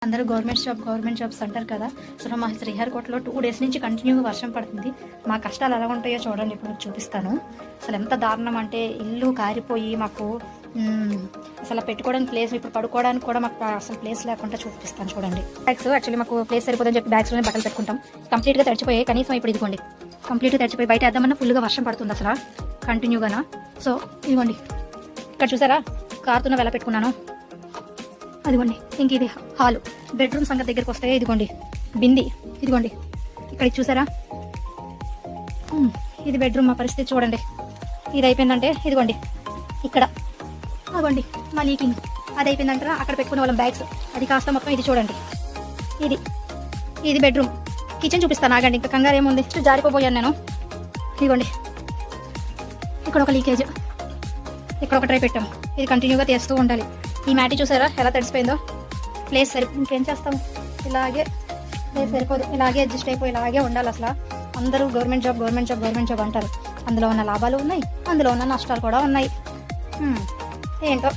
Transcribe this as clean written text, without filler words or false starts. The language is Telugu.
అందరూ గవర్నమెంట్ జాబ్స్ అంటారు కదా. సో మా శ్రీహరికోటలో 2 days నుంచి కంటిన్యూగా వర్షం పడుతుంది. మా కష్టాలు ఎలా ఉంటాయో చూడండి, ఇప్పుడు మీకు చూపిస్తాను. అసలు ఎంత దారుణం అంటే ఇల్లు కారిపోయి మాకు అసలు పెట్టుకోవడానికి ప్లేస్, ఇప్పుడు పడుకోవడానికి కూడా మాకు అసలు ప్లేస్ లేకుండా చూపిస్తాను చూడండి. బ్యాగ్స్ యాక్చువల్లీ మాకు ప్లేస్ సరిపోదని చెప్పి బ్యాగ్స్లోనే బట్టలు పెట్టుకుంటాం. కంప్లీట్గా తడిచిపోయాయి. కనీసం ఇప్పుడు ఇదిగోండి కంప్లీట్గా తడిచిపోయి బయట వేద్దామన్నా ఫుల్గా వర్షం పడుతుంది అసలు కంటిన్యూగానా. సో ఇదిగోండి ఇక్కడ చూసారా కారుతున్న వెళ్ళ పెట్టుకున్నాను. అదిగోండి ఇంక ఇది హాలు. బెడ్రూమ్ సంగతి దగ్గరికి వస్తే ఇదిగోండి బింది, ఇదిగోండి ఇక్కడికి చూసారా ఇది బెడ్రూమ్. మా పరిస్థితి చూడండి. ఇది అయిపోయిందంటే ఇదిగోండి ఇక్కడ అదిగోండి మా లీకింగ్ అది అయిపోయిందంటారా. అక్కడ పెట్టుకునే వాళ్ళం బ్యాగ్స్ అది కాస్త మొత్తం ఇది చూడండి. ఇది బెడ్రూమ్. కిచెన్ చూపిస్తాను ఆగండి, ఇంకా కంగారు ఏముంది. జారిపోయాను నేను. ఇదిగోండి ఇక్కడ ఒక లీకేజ్, ఇక్కడ ఒక ట్రై పెట్టాం. ఇది కంటిన్యూగా తీస్తూ ఉండాలి. ఈ మ్యాటి చూసారా ఎలా తడిసిపోయిందో. ప్లేస్ ఇంకేం చేస్తాం, ఇలాగే ప్లేస్ సరిపోదు, ఇలాగే అడ్జస్ట్ అయిపోయి ఇలాగే ఉండాలి. అసలు అందరూ గవర్నమెంట్ జాబ్ అంటారు. అందులో ఉన్న లాభాలు ఉన్నాయి, అందులో ఉన్న నష్టాలు కూడా ఉన్నాయి. ఏంటో